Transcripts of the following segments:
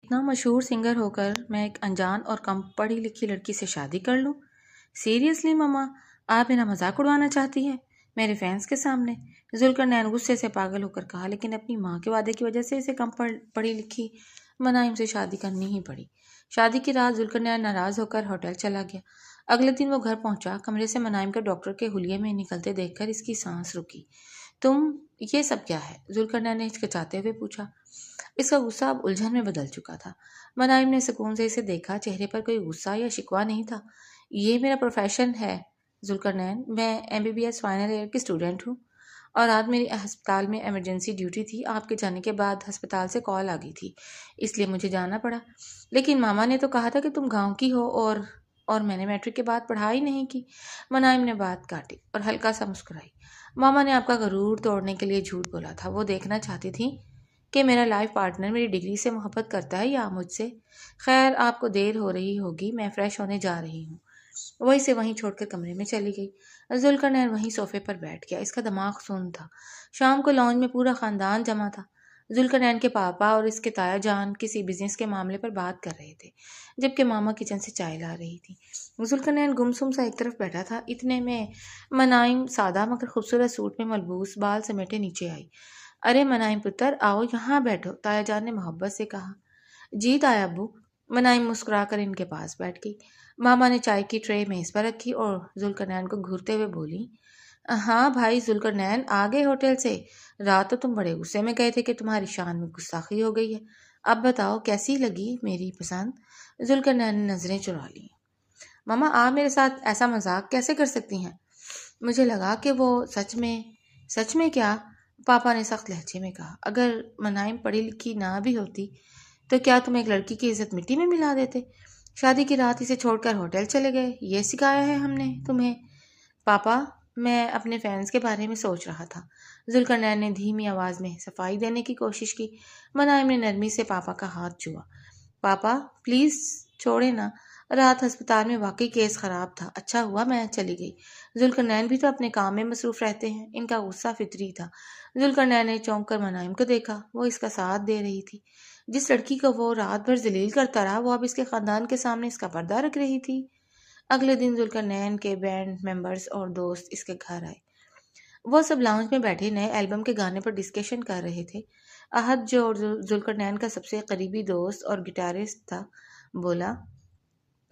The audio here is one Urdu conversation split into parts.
اتنا مشہور سنگر ہو کر میں ایک انجان اور کم پڑھی لکھی لڑکی سے شادی کر لوں؟ سیریسلی ماما، آپ میرا مذاق اڑوانا چاہتی ہیں میرے فینس کے سامنے؟ ذوالقرنین غصے سے پاگل ہو کر کہا، لیکن اپنی ماں کے وعدے کی وجہ سے اسے کم پڑھی لکھی منائم سے شادی کرنی ہی پڑی۔ شادی کی رات ذوالقرنین ناراض ہو کر ہوٹل چلا گیا۔ اگلے دن وہ گھر پہنچا، کمرے سے منائم کا ڈاکٹر کے حلیے میں نکلتے دیکھ کر اس کی سانس رکی۔ تم، یہ سب کیا ہے؟ ذوالقرنین نے ہچکچاتے ہوئے پوچھا۔ اس کا غصہ اب الجھن میں بدل چکا تھا۔ منائم نے سکون سے اسے دیکھا، چہرے پر کوئی غصہ یا شکوہ نہیں تھا۔ یہ میرا پروفیشن ہے ذوالقرنین، میں MBBS فائنل ایئر کی اسٹوڈنٹ ہوں، اور رات میری ہسپتال میں ایمرجنسی ڈیوٹی تھی۔ آپ کے جانے کے بعد ہسپتال سے کال آ گئی تھی، اس لیے مجھے جانا پڑا۔ لیکن ماما نے تو کہا تھا کہ تم گاؤں کی ہو اور میں نے میٹرک کے بعد پڑھائی نہیں کی۔ منائم نے بات کاٹی اور ہلکا سا مسکرائی۔ ماما نے آپ کا غرور توڑنے کے لیے جھوٹ بولا تھا۔ وہ دیکھنا چاہتی تھی کہ میرا لائف پارٹنر میری ڈگری سے محبت کرتا ہے یا مجھ سے۔ خیر، آپ کو دیر ہو رہی ہوگی، میں فریش ہونے جا رہی ہوں۔ وہ اسے وہیں چھوڑ کر کمرے میں چلی گئی۔ ذوالقرنین وہیں صوفے پر بیٹھ گیا۔ اس کا دماغ سن تھا۔ شام کو لانج میں پورا خاندان جمع تھا۔ ذوالقرنین کے پاپا اور اس کے تایا جان کسی بزنس کے معاملے پر بات کر رہے تھے، جبکہ ماما کچن سے چائے لا رہی تھی۔ ذوالقرنین گمسم سا ایک طرف بیٹھا تھا۔ اتنے میں منائم سادہ مگر خوبصورت سوٹ میں ملبوس، بال سمیٹے نیچے آئی۔ ارے منائم پتر، آؤ یہاں بیٹھو، تایا جان نے محبت سے کہا۔ جی تایا ابو۔ منائم مسکرا کر ان کے پاس بیٹھ گئی۔ ماما نے چائے کی ٹرے میز پر رکھی اور ذوالقرنین کو گھورتے ہوئے بولی، ہاں بھائی ذوالقرنین، آ گئے ہوٹل سے؟ رات تو تم بڑے غصے میں گئے تھے کہ تمہاری شان میں گستاخی ہو گئی ہے۔ اب بتاؤ کیسی لگی میری پسند؟ ذوالقرنین نے نظریں چرا لیں۔ ماما، آپ میرے ساتھ ایسا مذاق کیسے کر سکتی ہیں؟ مجھے لگا کہ وہ سچ میں کیا؟ پاپا نے سخت لہجے میں کہا۔ اگر منائم پڑھی لکھی نہ بھی ہوتی تو کیا تم ایک لڑکی کی عزت مٹی میں ملا دیتے؟ شادی کی رات اسے چھوڑ کر ہوٹل چلے گئے، یہ سکھایا ہے ہم نے تمہیں؟ پاپا، میں اپنے فینس کے بارے میں سوچ رہا تھا۔ ذوالقرنین نے دھیمی آواز میں صفائی دینے کی کوشش کی۔ منائم نے نرمی سے پاپا کا ہاتھ چھوا۔ پاپا پلیز چھوڑے نا، رات ہسپتال میں واقعی کیس خراب تھا، اچھا ہوا میں چلی گئی۔ ذوالقرنین بھی تو اپنے کام میں مصروف رہتے ہیں۔ ان کا غصہ فطری تھا۔ ذوالقرنین نے چونک کر منائم کو دیکھا، وہ اس کا ساتھ دے رہی تھی۔ جس لڑکی کو وہ رات بھر ذلیل کرتا رہا، وہ اب اس کے خاندان کے سامنے اس کا پردہ رکھ رہی تھی۔ اگلے دن ذوالقرنین کے بینڈ ممبرز اور دوست اس کے گھر آئے۔ وہ سب لاؤنج میں بیٹھے نئے البم کے گانے پر ڈسکشن کر رہے تھے۔ احد، جو ذوالقرنین کا سب سے قریبی دوست اور گٹارسٹ تھا، بولا،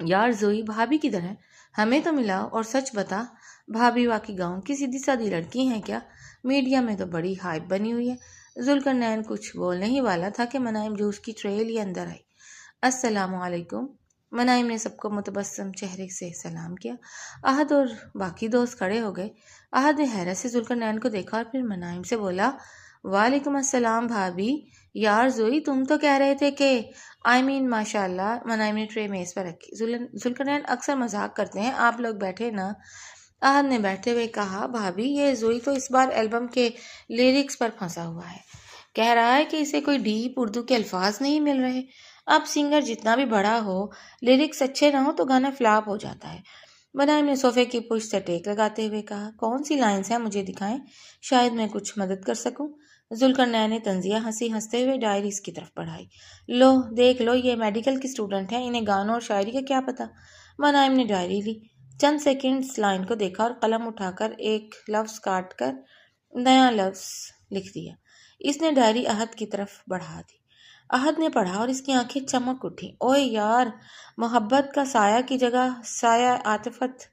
یار زوئی، بھابھی کدھر ہے؟ ہمیں تو ملاؤ اور سچ بتا، بھابھی واقعی گاؤں کی سیدھی سادی لڑکی ہیں کیا؟ میڈیا میں تو بڑی ہائپ بنی ہوئی ہے۔ ذوالقرنین کچھ بولنے ہی والا تھا کہ منائم جوس کی ٹرے لیے اندر آئی۔ السلام علیکم۔ منائم نے سب کو متبسم چہرے سے سلام کیا۔ احد اور باقی دوست کھڑے ہو گئے۔ احد نے حیرت سے ذوالقرنین کو دیکھا اور پھر منائم سے بولا، وعلیکم السلام بھابھی۔ یار زوئی، تم تو کہہ رہے تھے کہ ماشاء اللہ۔ منائم نے ٹرے میز پر رکھی۔ ذوالقرنین اکثر مذاق کرتے ہیں، آپ لوگ بیٹھے نا۔ احد نے بیٹھتے ہوئے کہا، بھابھی یہ زوئی تو اس بار البم کے لیرکس پر پھنسا ہوا ہے، کہہ رہا ہے کہ اسے کوئی ڈیپ اردو کے الفاظ نہیں مل رہے۔ اب سنگر جتنا بھی بڑا ہو، لیرکس اچھے نہ ہو تو گانا فلاپ ہو جاتا ہے۔ منائم نے صوفے کی پشت سے ٹیک لگاتے ہوئے کہا، کون سی لائنز ہیں مجھے دکھائیں، شاید میں کچھ مدد کر سکوں۔ ذوالقرنین نے طنزیہ ہنستے ہوئے ڈائری اس کی طرف بڑھائی۔ لو دیکھ لو، یہ میڈیکل کی اسٹوڈنٹ ہیں، انہیں گانوں اور شاعری کا کیا پتہ۔ منائم نے ڈائری لی، چند سیکنڈز لائن کو دیکھا اور قلم اٹھا کر ایک لفظ کاٹ کر نیا لفظ لکھ دیا۔ اس نے ڈائری احد کی طرف بڑھا دی۔ احد نے پڑھا اور اس کی آنکھیں چمک اٹھیں۔ اوئے یار، محبت کا سایہ کی جگہ سایہ عاطفت۔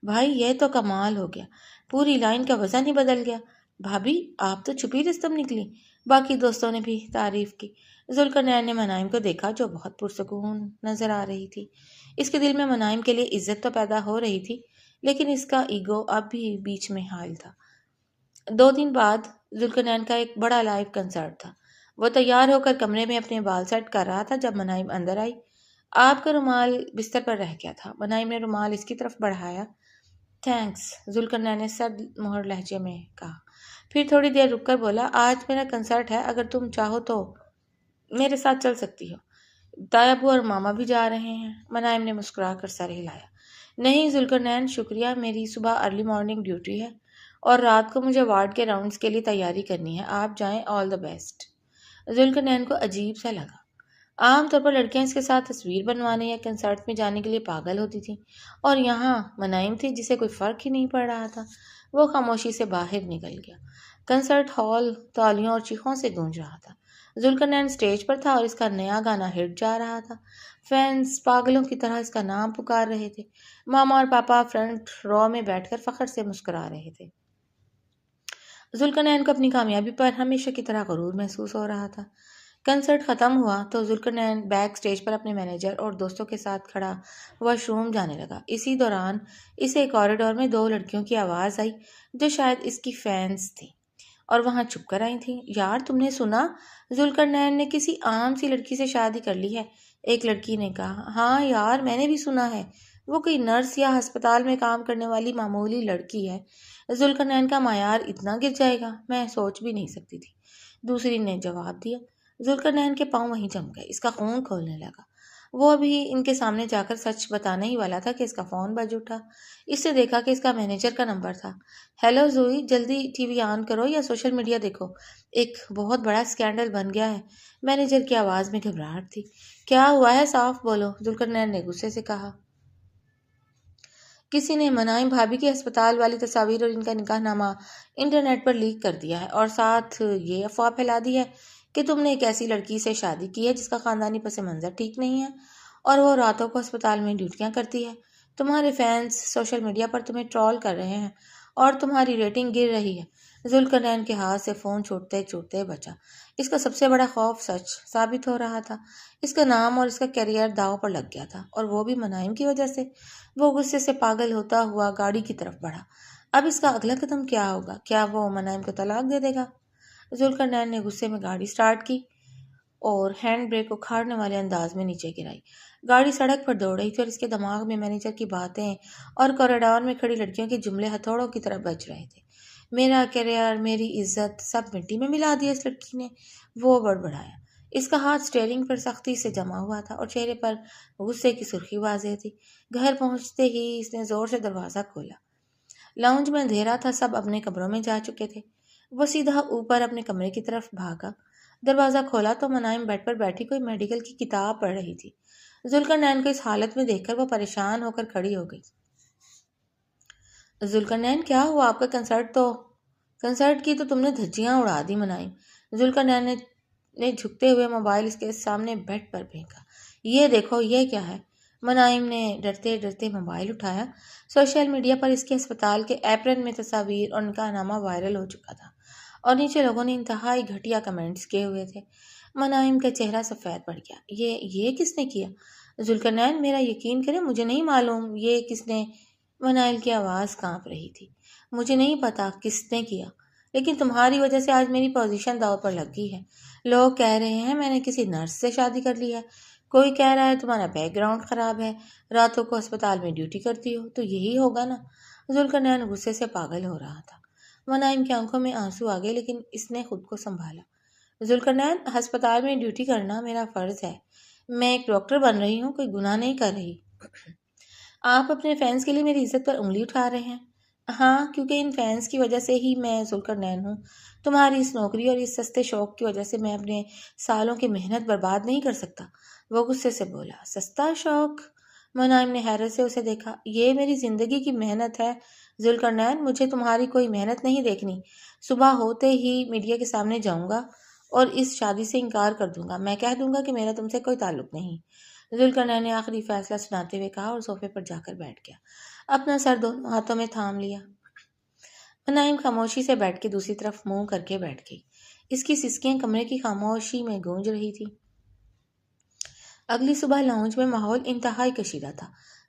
بھائی یہ تو کمال ہو گیا، پوری لائن کا وزن ہی بدل گیا۔ بھابھی آپ تو چھپی رستم نکلی۔ باقی دوستوں نے بھی تعریف کی۔ ذوالقرنین نے منائم کو دیکھا جو بہت پرسکون نظر آ رہی تھی۔ اس کے دل میں منائم کے لیے عزت تو پیدا ہو رہی تھی، لیکن اس کا ایگو اب بھی بیچ میں حائل تھا۔ 2 دن بعد ذوالقرنین کا ایک بڑا لائیو کنسرٹ تھا۔ وہ تیار ہو کر کمرے میں اپنے بال سیٹ کر رہا تھا جب منائم اندر آئی۔ آپ کا رومال بستر پر رہ گیا تھا۔ منائم نے رومال اس کی طرف بڑھایا۔ تھینکس، ذوالقرنین نے سرد مہر لہجے میں کہا، پھر تھوڑی دیر رک کر بولا، آج میرا کنسرٹ ہے، اگر تم چاہو تو میرے ساتھ چل سکتی ہو۔ تایا ابو اور ماما بھی جا رہے ہیں۔ منائم نے مسکرا کر سر ہلایا۔ نہیں ذوالقرنین، شکریہ، میری صبح ارلی مارننگ ڈیوٹی ہے اور رات کو مجھے وارڈ کے راؤنڈز کے لیے تیاری کرنی ہے۔ آپ جائیں، آل دی بیسٹ۔ ذوالقرنین کو عجیب سا لگا۔ عام طور پر لڑکیاں اس کے ساتھ تصویر بنوانے یا کنسرٹ میں جانے کے لیے پاگل ہوتی تھیں، اور یہاں منائم تھی جسے کوئی فرق ہی نہیں پڑ رہا تھا۔ وہ خاموشی سے باہر نکل گیا۔ کنسرٹ ہال تالیوں اور چیخوں سے گونج رہا تھا۔ ذوالقرنین اسٹیج پر تھا اور اس کا نیا گانا ہٹ جا رہا تھا۔ فینس پاگلوں کی طرح اس کا نام پکار رہے تھے۔ ماما اور پاپا فرنٹ رو میں بیٹھ کر فخر سے مسکرا رہے تھے۔ ذوالقرنین کو اپنی کامیابی پر ہمیشہ کی طرح غرور محسوس ہو رہا تھا۔ کنسرٹ ختم ہوا تو ذوالقرنین بیک اسٹیج پر اپنے مینیجر اور دوستوں کے ساتھ کھڑا واش روم جانے لگا۔ اسی دوران اسے کوریڈور میں 2 لڑکیوں کی آواز آئی جو شاید اس کی فینس تھیں اور وہاں چھپ کر آئی تھیں۔ یار تم نے سنا؟ ذوالقرنین نے کسی عام سی لڑکی سے شادی کر لی ہے، ایک لڑکی نے کہا۔ ہاں یار میں نے بھی سنا ہے، وہ کوئی نرس یا ہسپتال میں کام کرنے والی معمولی لڑکی ہے۔ ذوالقرنین کا معیار اتنا گر جائے گا، میں سوچ بھی نہیں سکتی تھی، دوسری نے جواب دیا۔ ذوالقرنین کے پاؤں وہیں جم گئے، اس کا خون کھولنے لگا۔ وہ ابھی ان کے سامنے جا کر سچ بتانے ہی والا تھا کہ اس کا فون بج اٹھا۔ اس سے دیکھا کہ اس کا مینیجر کا نمبر تھا۔ ہیلو زوئی، جلدی ٹی وی آن کرو یا سوشل میڈیا دیکھو، ایک بہت بڑا اسکینڈل بن گیا ہے۔ مینیجر کی آواز میں گھبراہٹ تھی۔ کیا ہوا ہے، صاف بولو، ذوالقرنین نے غصے سے کہا۔ کسی نے منائم بھابھی کی ہسپتال والی تصاویر اور ان کا نکاح نامہ انٹرنیٹ پر لیک کر دیا ہے، اور ساتھ یہ افواہ پھیلا دی ہے کہ تم نے ایک ایسی لڑکی سے شادی کی ہے جس کا خاندانی پس منظر ٹھیک نہیں ہے اور وہ راتوں کو ہسپتال میں ڈیوٹیاں کرتی ہے۔ تمہارے فینس سوشل میڈیا پر تمہیں ٹرول کر رہے ہیں اور تمہاری ریٹنگ گر رہی ہے۔ ذوالقرنین کے ہاتھ سے فون چھوٹتے چھوٹتے بچا۔ اس کا سب سے بڑا خوف سچ ثابت ہو رہا تھا۔ اس کا نام اور اس کا کیریئر داؤ پر لگ گیا تھا، اور وہ بھی منائم کی وجہ سے۔ وہ غصے سے پاگل ہوتا ہوا گاڑی کی طرف بڑھا۔ اب اس کا اگلا قدم کیا ہوگا؟ کیا وہ منائم کو طلاق دے دے گا؟ ذوالقرنین نے غصے میں گاڑی سٹارٹ کی اور ہینڈ بریک اکھاڑنے والے انداز میں نیچے گرائی۔ گاڑی سڑک پر دوڑ رہی تھی اور اس کے دماغ میں مینیجر کی باتیں اور کوریڈور میں کھڑی لڑکیوں کے جملے ہتھوڑوں کی طرح بج رہے تھے۔ میرا کیریئر، میری عزت، سب مٹی میں ملا دیا اس لڑکی نے، وہ بڑبڑایا۔ اس کا ہاتھ اسٹیئرنگ پر سختی سے جما ہوا تھا اور چہرے پر غصے کی سرخی واضح تھی۔ گھر پہنچتے ہی اس نے زور سے دروازہ کھولا۔ لاؤنج میں اندھیرا تھا، سب اپنے کمروں میں جا چکے تھے۔ وہ سیدھا اوپر اپنے کمرے کی طرف بھاگا۔ دروازہ کھولا تو منائم بیڈ پر بیٹھی کوئی میڈیکل کی کتاب پڑھ رہی تھی۔ ذوالقرنین کو اس حالت میں دیکھ کر وہ پریشان ہو کر کھڑی ہو گئی۔ ذوالقرنین کیا ہوا؟ آپ کا کنسرٹ کی تو تم نے دھجیاں اڑا دی منائم۔ ذوالقرنین نے جھکتے ہوئے موبائل اس کے سامنے بیڈ پر پھینکا۔ یہ دیکھو، یہ کیا ہے؟ منائم نے ڈرتے ڈرتے موبائل اٹھایا۔ سوشل میڈیا پر اس کے ہسپتال کے ایپرن میں تصاویر اور نکاح نامہ وائرل ہو چکا تھا، اور نیچے لوگوں نے انتہائی گھٹیا کمنٹس کیے ہوئے تھے۔ منائم کا چہرہ سفید پڑ گیا۔ یہ کس نے کیا؟ ذوالقرنین میرا یقین کرے، مجھے نہیں معلوم یہ کس نے۔ منائل کی آواز کانپ رہی تھی۔ مجھے نہیں پتا کس نے کیا، لیکن تمہاری وجہ سے آج میری پوزیشن داؤ پر لگ گئی ہے۔ لوگ کہہ رہے ہیں میں نے کسی نرس سے شادی کر لی ہے، کوئی کہہ رہا ہے تمہارا بیک گراؤنڈ خراب ہے، راتوں کو ہسپتال میں ڈیوٹی کرتی ہو، تو یہی ہوگا نا۔ ذوالقرنین غصے سے پاگل ہو رہا تھا۔ منائم کی آنکھوں میں آنسو آ گئے، لیکن اس نے خود کو سنبھالا۔ ذوالقرنین، ہسپتال میں ڈیوٹی کرنا میرا فرض ہے، میں ایک ڈاکٹر بن رہی ہوں، کوئی گناہ نہیں کر رہی۔ آپ اپنے فینس کے لیے میری عزت پر انگلی اٹھا رہے ہیں۔ ہاں، کیونکہ ان فینس کی وجہ سے ہی میں ذوالقرنین ہوں۔ تمہاری اس نوکری اور اس سستے شوق کی وجہ سے میں اپنے سالوں کی محنت برباد نہیں کر سکتا، وہ غصے سے بولا۔ سستا شوق؟ منائم نے حیرت سے اسے دیکھا۔ یہ میری زندگی کی محنت ہے ذوالقرنین، مجھے تمہاری کوئی محنت نہیں دیکھنی۔ صبح ہوتے ہی میڈیا کے سامنے جاؤں گا اور اس شادی سے انکار کر دوں گا، میں کہہ دوں گا کہ میرا تم سے کوئی تعلق نہیں۔ ذوالقرنین نے آخری فیصلہ سناتے ہوئے کہا اور صوفے پر جا کر بیٹھ گیا، اپنا سر دونوں ہاتھوں میں تھام لیا۔ منائم خاموشی سے بیٹھ کے دوسری طرف منہ کر کے بیٹھ گئی۔ اس کی سسکیاں کمرے کی خاموشی میں گونج رہی تھی۔ اگلی صبح لاؤنج میں ماحول انتہائی کشیدہ تھا۔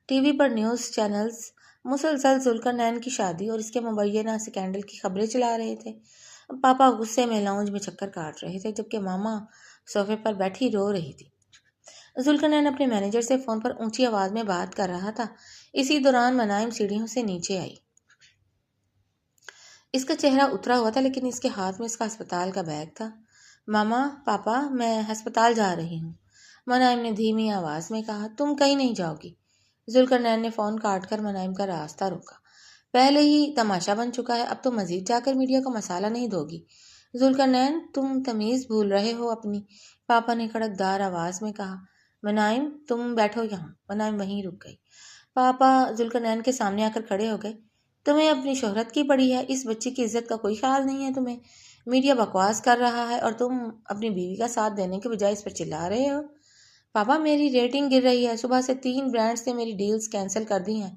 ٹی وی پر نیوز چینلز مسلسل ذوالقرنین کی شادی اور اس کے مبینہ سکینڈل کی خبریں چلا رہے تھے۔ پاپا غصے میں لاؤنج میں چکر کاٹ رہے تھے، جبکہ ماما صوفے پر بیٹھی رو رہی تھی۔ ذوالقرنین اپنے مینیجر سے فون پر اونچی آواز میں بات کر رہا تھا۔ اسی دوران منائم سیڑھیوں سے نیچے آئی۔ اس کا چہرہ اترا ہوا تھا، لیکن اس کے ہاتھ میں اس کا ہسپتال کا بیگ تھا۔ ماما، پاپا، میں ہسپتال جا رہی ہوں، منائم نے دھیمی آواز میں کہا۔ تم کہیں نہیں جاؤ گی؟ ذوالقرنین نے فون کاٹ کر منائم کا راستہ روکا۔ پہلے ہی تماشا بن چکا ہے، اب تو مزید جا کر میڈیا کو مسالہ نہیں دو گی۔ ذوالقرنین تم تمیز بھول رہے ہو اپنی، پاپا نے کڑکدار آواز میں کہا۔ منائم تم بیٹھو یہاں۔ منائم وہیں رک گئی۔ پاپا ذوالقرنین کے سامنے آ کر کھڑے ہو گئے۔ تمہیں اپنی شہرت کی پڑی ہے، اس بچی کی عزت کا کوئی خیال نہیں ہے تمہیں۔ میڈیا بکواس کر رہا ہے اور تم اپنی بیوی کا ساتھ دینے کے بجائے اس پر چلا رہے ہو۔ پاپا میری ریٹنگ گر رہی ہے، صبح سے 3 برانڈز نے میری ڈیلز کینسل کر دی ہیں،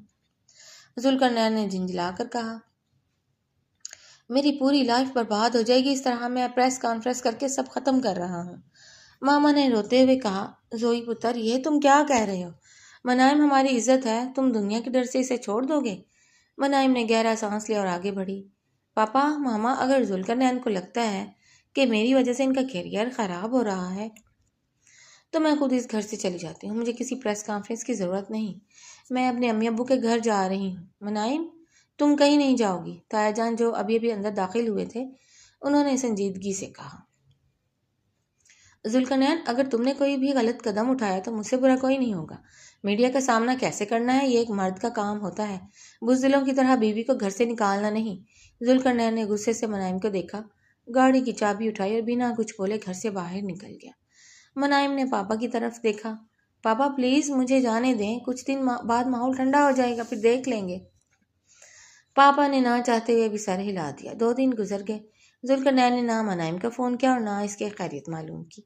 ذوالقرنین نے جھنجھلا کر کہا۔ میری پوری لائف برباد ہو جائے گی اس طرح، میں پریس کانفرنس کر کے سب ختم کر رہا ہوں۔ ماما نے روتے ہوئے کہا، زوئی پتر یہ تم کیا کہہ رہے ہو؟ منائم ہماری عزت ہے، تم دنیا کے ڈر سے اسے چھوڑ دو گے؟ منائم نے گہرا سانس لیا اور آگے بڑھی۔ پاپا ماما اگر ذوالقرنین کو لگتا ہے کہ میری وجہ سے ان کا کیریئر خراب ہو رہا ہے تو میں خود اس گھر سے چلی جاتی ہوں، مجھے کسی پریس کانفرنس کی ضرورت نہیں، میں اپنے امی ابو کے گھر جا رہی ہوں۔ منائم تم کہیں نہیں جاؤ گی، تایا جان جو ابھی اندر داخل ہوئے تھے انہوں نے سنجیدگی سے کہا۔ ذوالقرنین اگر تم نے کوئی بھی غلط قدم اٹھایا تو مجھ سے برا کوئی نہیں ہوگا، میڈیا کا سامنا کیسے کرنا ہے یہ ایک مرد کا کام ہوتا ہے، بزدلوں کی طرح بیوی کو گھر سے نکالنا نہیں۔ ذوالقرنین نے غصے سے منائم کو دیکھا، گاڑی کی چابی اٹھائی اور بنا کچھ بولے گھر سے باہر نکل گیا۔ منائم نے پاپا کی طرف دیکھا۔ پاپا پلیز مجھے جانے دیں، کچھ دن بعد ماحول ٹھنڈا ہو جائے گا، پھر دیکھ لیں گے۔ پاپا نے نہ چاہتے ہوئے بھی سر ہلا دیا۔ 2 دن گزر گئے۔ ذوالقرنین نے نہ منائم کا فون کیا اور نہ اس کی خیریت معلوم کی۔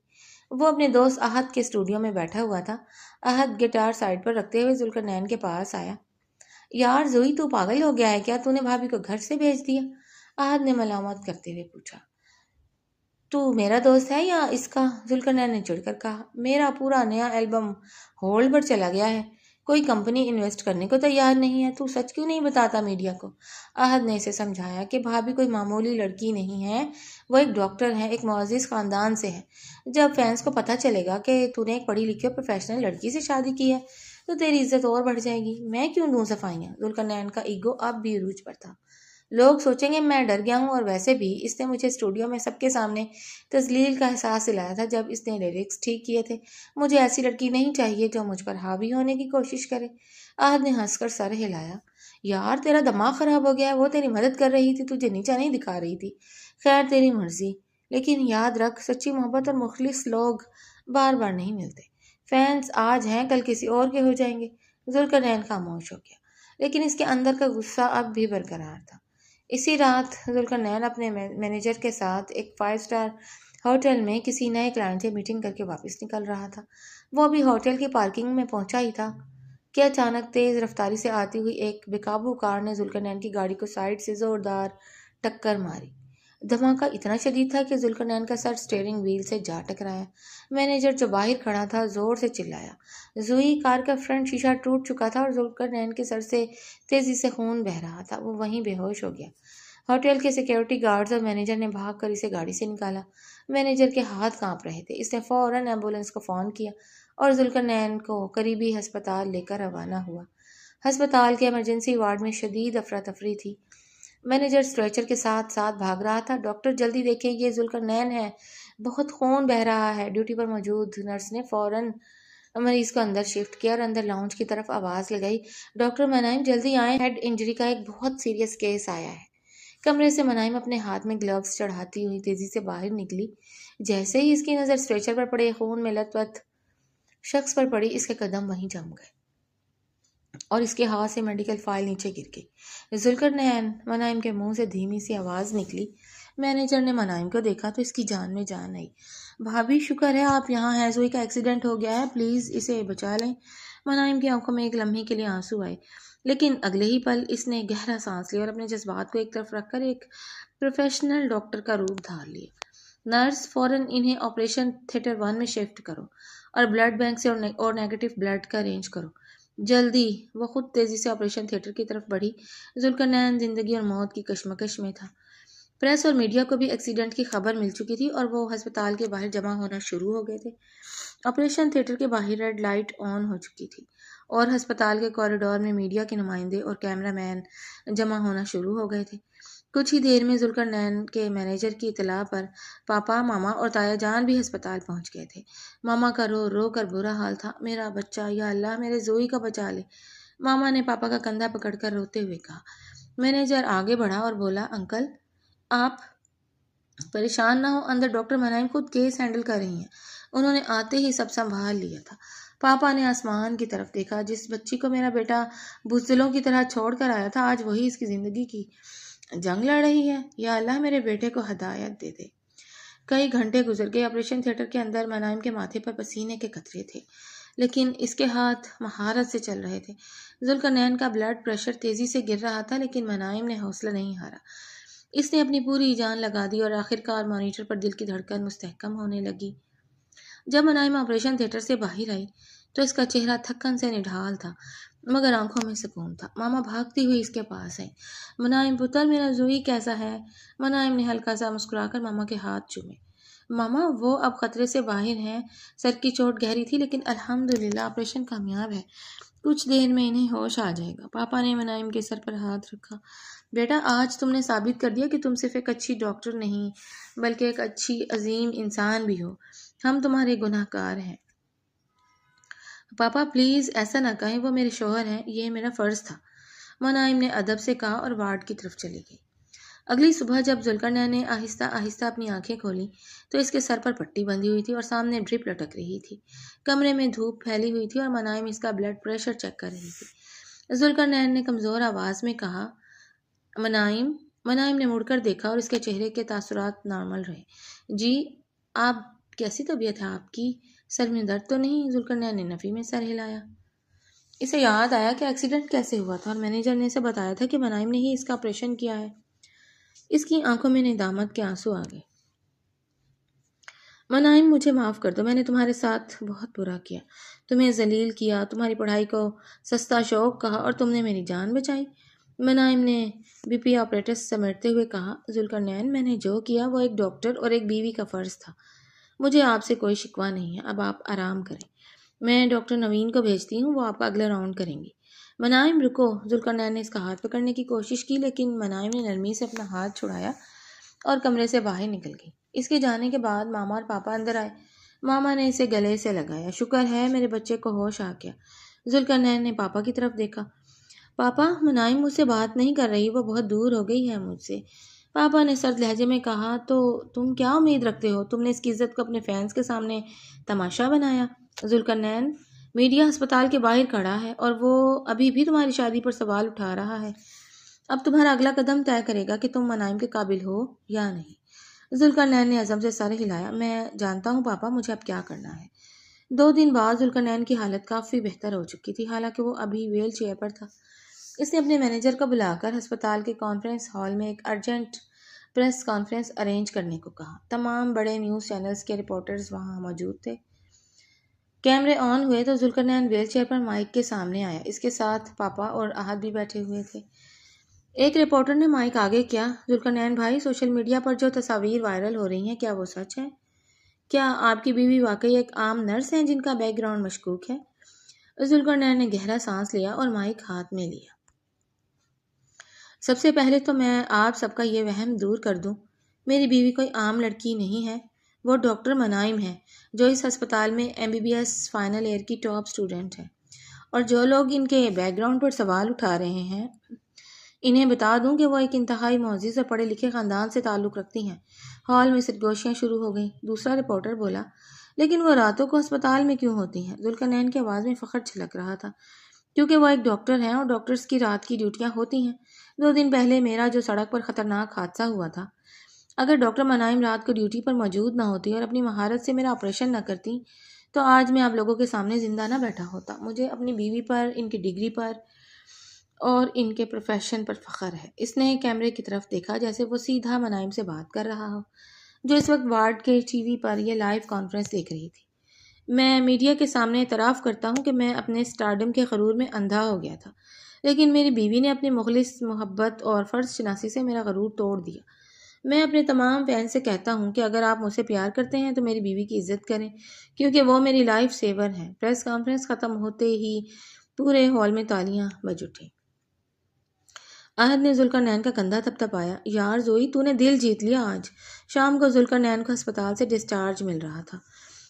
وہ اپنے دوست احد کے اسٹوڈیو میں بیٹھا ہوا تھا۔ احد گٹار سائڈ پر رکھتے ہوئے ذوالقرنین کے پاس آیا۔ یار زوئی تو پاگل ہو گیا ہے کیا؟ تو نے بھابھی کو گھر سے بھیج دیا؟ احد نے ملامت کرتے ہوئے پوچھا۔ تو میرا دوست ہے یا اس کا؟ ذوالقرنین نے چڑھ کر کہا۔ میرا پورا نیا البم ہولڈ پر چلا گیا ہے، کوئی کمپنی انویسٹ کرنے کو تیار نہیں ہے، تو سچ کیوں نہیں بتاتا میڈیا کو؟ احد نے اسے سمجھایا کہ بھابھی کوئی معمولی لڑکی نہیں ہے، وہ ایک ڈاکٹر ہے، ایک معزز خاندان سے ہے۔ جب فینس کو پتہ چلے گا کہ تو نے ایک پڑھی لکھی اور پروفیشنل لڑکی سے شادی کی ہے تو تیری عزت اور بڑھ جائے گی۔ میں کیوں دوں صفائیاں؟ ذوالقرنین کا ایگو اب بھی عروج پر تھا۔ لوگ سوچیں گے میں ڈر گیا ہوں، اور ویسے بھی اس نے مجھے اسٹوڈیو میں سب کے سامنے تذلیل کا احساس دلایا تھا جب اس نے لیرکس ٹھیک کیے تھے۔ مجھے ایسی لڑکی نہیں چاہیے جو مجھ پر حاوی ہونے کی کوشش کرے۔ احد نے ہنس کر سر ہلایا۔ یار تیرا دماغ خراب ہو گیا ہے، وہ تیری مدد کر رہی تھی، تجھے نیچا نہیں دکھا رہی تھی۔ خیر تیری مرضی، لیکن یاد رکھ سچی محبت اور مخلص لوگ بار بار نہیں ملتے۔ فینس آج ہیں کل کسی اور کے ہو جائیں گے۔ ذوالقرنین خاموش ہو گیا، لیکن اس کے اندر کا غصہ اب بھی برقرار تھا۔ اسی رات ذوالقرنین اپنے مینیجر کے ساتھ ایک 5 اسٹار ہوٹل میں کسی نئے کلائنٹ سے میٹنگ کر کے واپس نکل رہا تھا۔ وہ ابھی ہوٹل کی پارکنگ میں پہنچا ہی تھا کہ اچانک تیز رفتاری سے آتی ہوئی ایک بے قابو کار نے ذوالقرنین کی گاڑی کو سائڈ سے زوردار ٹکر ماری۔ دھماکہ اتنا شدید تھا کہ ذوالقرنین کا سر اسٹیئرنگ وہیل سے جا ٹکرایا۔ مینیجر جو باہر کھڑا تھا زور سے چلایا۔ زوئی کار کا فرنٹ شیشہ ٹوٹ چکا تھا اور ذوالقرنین کے سر سے تیزی سے خون بہہ رہا تھا۔ وہ وہیں بے ہوش ہو گیا۔ ہوٹل کے سیکیورٹی گارڈز اور مینیجر نے بھاگ کر اسے گاڑی سے نکالا۔ مینیجر کے ہاتھ کانپ رہے تھے۔ اس نے فوراً ایمبولینس کو فون کیا اور ذوالقرنین کو قریبی ہسپتال لے کر روانہ ہوا۔ ہسپتال کے ایمرجنسی وارڈ میں شدید افراتفری تھی۔ مینیجر اسٹریچر کے ساتھ ساتھ بھاگ رہا تھا۔ ڈاکٹر جلدی دیکھیں، یہ ذوالقرنین ہے، بہت خون بہہ رہا ہے۔ ڈیوٹی پر موجود نرس نے فوراً مریض کو اندر شفٹ کیا اور اندر لاؤنج کی طرف آواز لگائی، ڈاکٹر منائم جلدی آئیں، ہیڈ انجری کا ایک بہت سیریس کیس آیا ہے۔ کمرے سے منائم اپنے ہاتھ میں گلوز چڑھاتی ہوئی تیزی سے باہر نکلی۔ جیسے ہی اس کی نظر اسٹریچر پر پڑے خون میں لت پت شخص پر پڑی، اس کے قدم وہیں جم گئے اور اس کے ہاتھ سے میڈیکل فائل نیچے گر گئی۔ ذوالقرنین، منائم کے منہ سے دھیمی سی آواز نکلی۔ مینیجر نے منائم کو دیکھا تو اس کی جان میں جان آئی۔ بھابھی شکر ہے آپ یہاں ہیں، زوئی کا ایکسیڈنٹ ہو گیا ہے، پلیز اسے بچا لیں۔ منائم کی آنکھوں میں ایک لمحے کے لیے آنسو آئے، لیکن اگلے ہی پل اس نے گہرا سانس لیا اور اپنے جذبات کو ایک طرف رکھ کر ایک پروفیشنل ڈاکٹر کا روپ دھار لیا۔ نرس فوراً انہیں آپریشن تھیٹر 1 میں شفٹ کرو اور بلڈ بینک سے اور نیگیٹو بلڈ کا ارینج کرو جلدی۔ وہ خود تیزی سے آپریشن تھیٹر کی طرف بڑھی۔ ذوالقرنین زندگی اور موت کی کشمکش میں تھا۔ پریس اور میڈیا کو بھی ایکسیڈنٹ کی خبر مل چکی تھی اور وہ ہسپتال کے باہر جمع ہونا شروع ہو گئے تھے۔ آپریشن تھیٹر کے باہر ریڈ لائٹ آن ہو چکی تھی اور ہسپتال کے کوریڈور میں میڈیا کے نمائندے اور کیمرہ مین جمع ہونا شروع ہو گئے تھے۔ کچھ ہی دیر میں ذوالقرنین کے مینیجر کی اطلاع پر پاپا، ماما اور تایا جان بھی ہسپتال پہنچ گئے تھے۔ ماما کا رو رو کر برا حال تھا۔ میرا بچہ، یا اللہ میرے زوئی کا بچا لے، ماما نے پاپا کا کندھا پکڑ کر روتے ہوئے کہا۔ مینیجر آگے بڑھا اور بولا، انکل آپ پریشان نہ ہو، اندر ڈاکٹر منائم خود کیس ہینڈل کر رہی ہیں، انہوں نے آتے ہی سب سنبھال لیا تھا۔ پاپا نے آسمان کی طرف دیکھا، جس بچی کو میرا بیٹا بزدلوں کی طرح چھوڑ کر آیا تھا آج وہی اس کی زندگی کی جنگ لڑ رہی ہے۔ یا اللہ میرے بیٹے کو ہدایت دے دے۔ کئی گھنٹے گزر گئے۔ آپریشن تھیٹر کے اندر منائم کے ماتھے پر پسینے کے قطرے تھے، لیکن اس کے ہاتھ مہارت سے چل رہے تھے۔ ذوالقرنین کا بلڈ پریشر تیزی سے گر رہا تھا، لیکن منائم نے حوصلہ نہیں ہارا۔ اس نے اپنی پوری جان لگا دی اور آخرکار مانیٹر پر دل کی دھڑکن مستحکم ہونے لگی۔ جب منائم آپریشن تھیٹر سے باہر آئی تو اس کا چہرہ تھکن سے نڈھال تھا، مگر آنکھوں میں سکون تھا۔ ماما بھاگتی ہوئی اس کے پاس آئی۔ منائم پتر، میرا زوئی کیسا ہے؟ منائم نے ہلکا سا مسکرا کر ماما کے ہاتھ چومے۔ ماما، وہ اب خطرے سے باہر ہیں۔ سر کی چوٹ گہری تھی، لیکن الحمدللہ آپریشن کامیاب ہے۔ کچھ دیر میں انہیں ہوش آ جائے گا۔ پاپا نے منائم کے سر پر ہاتھ رکھا۔ بیٹا، آج تم نے ثابت کر دیا کہ تم صرف ایک اچھی ڈاکٹر نہیں بلکہ ایک اچھی عظیم انسان بھی ہو۔ ہم تمہارے گناہ گار ہیں۔ پاپا پلیز ایسا نہ کہیں، وہ میرے شوہر ہیں، یہ میرا فرض تھا، منائم نے ادب سے کہا اور وارڈ کی طرف چلی گئی۔ اگلی صبح جب ذوالقرنین نے آہستہ آہستہ اپنی آنکھیں کھولیں تو اس کے سر پر پٹی بندھی ہوئی تھی اور سامنے ڈرپ لٹک رہی تھی۔ کمرے میں دھوپ پھیلی ہوئی تھی اور منائم اس کا بلڈ پریشر چیک کر رہی تھی۔ ذوالقرنین نے کمزور آواز میں کہا، منائم نے مڑ کر دیکھا اور اس کے چہرے کے تاثرات نارمل رہے۔ جی، آپ کیسی طبیعت ہے آپ کی؟ سر میں درد تو نہیں؟ ذوالقرنین نے نفی میں سر ہلایا۔ اسے یاد آیا کہ ایکسیڈنٹ کیسے ہوا تھا اور مینیجر نے اسے بتایا تھا کہ منائم نے ہی اس کا آپریشن کیا ہے۔ اس کی آنکھوں میں ندامت کے آنسو آ گئے۔ منائم، مجھے معاف کر دو، میں نے تمہارے ساتھ بہت برا کیا، تمہیں ذلیل کیا، تمہاری پڑھائی کو سستا شوق کہا اور تم نے میری جان بچائی۔ منائم نے بی پی آپریٹس سمیٹتے ہوئے کہا، ذوالقرنین، میں نے جو کیا وہ ایک ڈاکٹر اور ایک بیوی کا فرض تھا۔ مجھے آپ سے کوئی شکوہ نہیں ہے، اب آپ آرام کریں۔ میں ڈاکٹر نوین کو بھیجتی ہوں، وہ آپ کا اگلا راؤنڈ کریں گی۔ منائم رکو۔ ذوالقرنین نے اس کا ہاتھ پکڑنے کی کوشش کی، لیکن منائم نے نرمی سے اپنا ہاتھ چھڑایا اور کمرے سے باہر نکل گئی۔ اس کے جانے کے بعد ماما اور پاپا اندر آئے۔ ماما نے اسے گلے سے لگایا۔ شکر ہے میرے بچے کو ہوش آ گیا۔ ذوالقرنین نے پاپا کی طرف دیکھا۔ پاپا، منائم مجھ سے بات نہیں کر رہی، وہ بہت دور ہو گئی ہے مجھ سے۔ پاپا نے سرد لہجے میں کہا، تو تم کیا امید رکھتے ہو؟ تم نے اس کی عزت کو اپنے فینس کے سامنے تماشا بنایا۔ ذوالقرنین، میڈیا ہسپتال کے باہر کھڑا ہے اور وہ ابھی بھی تمہاری شادی پر سوال اٹھا رہا ہے۔ اب تمہارا اگلا قدم طے کرے گا کہ تم منائم کے قابل ہو یا نہیں۔ ذوالقرنین نے عزم سے سر ہلایا۔ میں جانتا ہوں پاپا، مجھے اب کیا کرنا ہے۔ 2 دن بعد ذوالقرنین کی حالت کافی بہتر ہو چکی تھی، حالانکہ وہ ابھی ویل چیئر پر تھا۔ اس نے اپنے مینیجر کو بلا کر ہسپتال کے کانفرنس ہال میں ایک ارجنٹ پریس کانفرنس ارینج کرنے کو کہا۔ تمام بڑے نیوز چینلز کے رپورٹرز وہاں موجود تھے۔ کیمرے آن ہوئے تو ذوالقرنین ویل چیئر پر مائک کے سامنے آیا۔ اس کے ساتھ پاپا اور احد بھی بیٹھے ہوئے تھے۔ ایک رپورٹر نے مائک آگے کیا، ذوالقرنین بھائی، سوشل میڈیا پر جو تصاویر وائرل ہو رہی ہیں کیا وہ سچ ہے؟ کیا آپ کی بیوی واقعی ایک عام نرس ہیں جن کا بیک گراؤنڈ مشکوک ہے؟ ذوالقرنین نے گہرا سانس لیا اور مائک ہاتھ میں لیا۔ سب سے پہلے تو میں آپ سب کا یہ وہم دور کر دوں، میری بیوی کوئی عام لڑکی نہیں ہے، وہ ڈاکٹر منائم ہے جو اس ہسپتال میں MBBS فائنل ایئر کی ٹاپ سٹوڈنٹ ہے۔ اور جو لوگ ان کے بیک گراؤنڈ پر سوال اٹھا رہے ہیں، انہیں بتا دوں کہ وہ ایک انتہائی معزز اور پڑھے لکھے خاندان سے تعلق رکھتی ہیں۔ ہال میں سرگوشیاں شروع ہو گئیں۔ دوسرا رپورٹر بولا، لیکن وہ راتوں کو ہسپتال میں کیوں ہوتی ہیں؟ ذوالقرنین کی آواز میں فخر چھلک رہا تھا، کیونکہ وہ ایک ڈاکٹر ہیں اور ڈاکٹرز کی رات کی ڈیوٹیاں ہوتی ہیں۔ 2 دن پہلے میرا جو سڑک پر خطرناک حادثہ ہوا تھا، اگر ڈاکٹر منائم رات کو ڈیوٹی پر موجود نہ ہوتی اور اپنی مہارت سے میرا آپریشن نہ کرتی تو آج میں آپ لوگوں کے سامنے زندہ نہ بیٹھا ہوتا۔ مجھے اپنی بیوی پر، ان کی ڈگری پر اور ان کے پروفیشن پر فخر ہے۔ اس نے کیمرے کی طرف دیکھا جیسے وہ سیدھا منائم سے بات کر رہا ہو، جو اس وقت وارڈ کے ٹی وی پر یہ لائیو کانفرنس دیکھ رہی تھی۔ میں میڈیا کے سامنے اعتراف کرتا ہوں کہ میں اپنے اسٹارڈم کے غرور میں اندھا ہو گیا تھا، لیکن میری بیوی نے اپنی مخلص محبت اور فرض شناسی سے میرا غرور توڑ دیا۔ میں اپنے تمام فین سے کہتا ہوں کہ اگر آپ مجھ سے پیار کرتے ہیں تو میری بیوی کی عزت کریں، کیونکہ وہ میری لائف سیور ہے۔ پریس کانفرنس ختم ہوتے ہی پورے ہال میں تالیاں بج اٹھیں۔ احد نے ذوالقرنین کا کندھا تھپتھپایا۔ یار زوئی، تو نے دل جیت لیا آج۔ شام کو ذوالقرنین کو ہسپتال سے ڈسچارج مل رہا تھا۔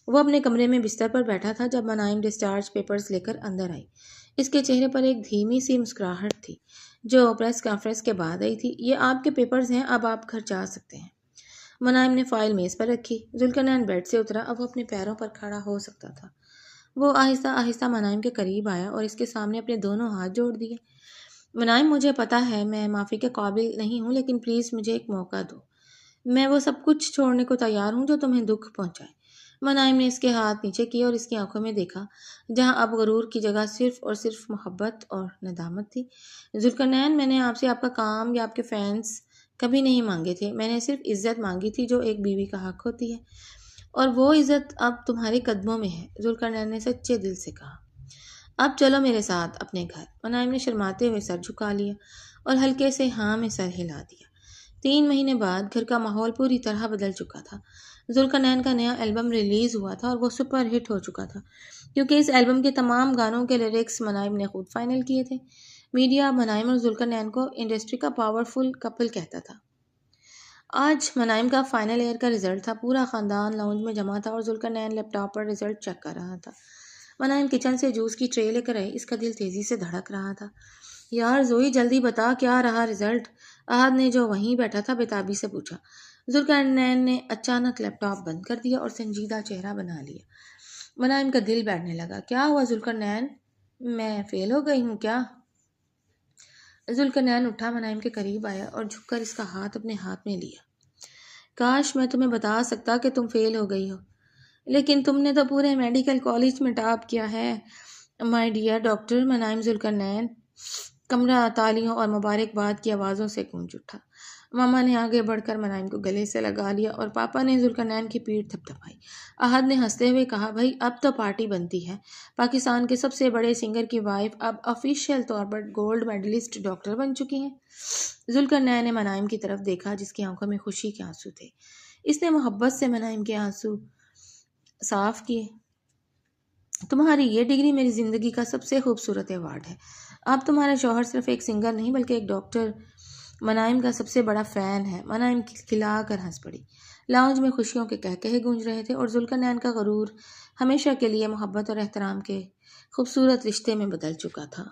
وہ اپنے کمرے میں بستر پر بیٹھا تھا جب منائم ڈسچارج پیپرز لے کر اندر آئی۔ اس کے چہرے پر ایک دھیمی سی مسکراہٹ تھی جو پریس کانفرنس کے بعد آئی تھی۔ یہ آپ کے پیپرز ہیں، اب آپ گھر جا سکتے ہیں۔ منائم نے فائل میز پر رکھی۔ ذوالقرنین بیڈ سے اترا، اب وہ اپنے پیروں پر کھڑا ہو سکتا تھا۔ وہ آہستہ آہستہ منائم کے قریب آیا اور اس کے سامنے اپنے دونوں ہاتھ جوڑ دیے۔ منائم، مجھے پتا ہے میں معافی کے قابل نہیں ہوں، لیکن پلیز مجھے ایک موقع دو۔ میں وہ سب کچھ چھوڑنے کو تیار ہوں جو تمہیں دکھ پہنچائے۔ منائم نے اس کے ہاتھ نیچے کیے اور اس کی آنکھوں میں دیکھا، جہاں اب غرور کی جگہ صرف اور صرف محبت اور ندامت تھی۔ ذوالقرنین، میں نے آپ سے آپ کا کام یا آپ کے فینس کبھی نہیں مانگے تھے، میں نے صرف عزت مانگی تھی جو ایک بیوی کا حق ہوتی ہے، اور وہ عزت اب تمہارے قدموں میں ہے۔ ذوالقرنین نے سچے دل سے کہا۔ اب چلو میرے ساتھ اپنے گھر۔ منائم نے شرماتے ہوئے سر جھکا لیا اور ہلکے سے ہاں میں سر ہلا دیا۔ 3 مہینے بعد گھر کا ماحول پوری طرح بدل چکا تھا۔ ذوالقرنین کا نیا البم ریلیز ہوا تھا اور وہ سپر ہٹ ہو چکا تھا، کیونکہ اس البم کے تمام گانوں کے لیرکس منائم نے خود فائنل کیے تھے۔ میڈیا منائم اور ذوالقرنین کو انڈسٹری کا پاورفل کپل کہتا تھا۔ آج منائم کا فائنل ایئر کا رزلٹ تھا۔ پورا خاندان لاؤنج میں جمع تھا اور ذوالقرنین لیپ ٹاپ پر رزلٹ چیک کر رہا تھا۔ منائم کچن سے جوس کی ٹرے لے کر آئی، اس کا دل تیزی سے دھڑک رہا تھا۔ یار زوئی، جلدی بتا کیا رہا رزلٹ؟ احد نے جو وہیں بیٹھا تھا بےتابی سے پوچھا۔ ذوالقرنین نے اچانک لیپ ٹاپ بند کر دیا اور سنجیدہ چہرہ بنا لیا۔ منائم کا دل بیٹھنے لگا۔ کیا ہوا ذوالقرنین؟ میں فیل ہو گئی ہوں کیا؟ ذوالقرنین اٹھا، منائم کے قریب آیا اور جھک کر اس کا ہاتھ اپنے ہاتھ میں لیا۔ کاش میں تمہیں بتا سکتا کہ تم فیل ہو گئی ہو، لیکن تم نے تو پورے میڈیکل کالج میں ٹاپ کیا ہے۔ My dear doctor Munaim, Zulqarnain. کمرہ تالیوں اور مبارکباد کی آوازوں سے گونج اٹھا۔ ماما نے آگے بڑھ کر منائم کو گلے سے لگا لیا اور پاپا نے ذوالقرنین کی پیٹھ تھپتھپائی۔ احد نے ہنستے ہوئے کہا، بھائی اب تو پارٹی بنتی ہے۔ پاکستان کے سب سے بڑے سنگر کی وائف اب آفیشیل طور پر گولڈ میڈلسٹ ڈاکٹر بن چکی ہیں۔ ذوالقرنین نے منائم کی طرف دیکھا، جس کی آنکھوں میں خوشی کے آنسو تھے۔ اس نے محبت سے منائم کے آنسو صاف کیے۔ تمہاری یہ ڈگری میری زندگی کا سب سے خوبصورت ایوارڈ ہے۔ اب تمہارا شوہر صرف ایک سنگر نہیں بلکہ ایک ڈاکٹر منائم کا سب سے بڑا فین ہے۔ منائم کھلا کر ہنس پڑی۔ لاؤنج میں خوشیوں کے کہکہے گونج رہے تھے اور ذوالقرنین کا غرور ہمیشہ کے لیے محبت اور احترام کے خوبصورت رشتے میں بدل چکا تھا۔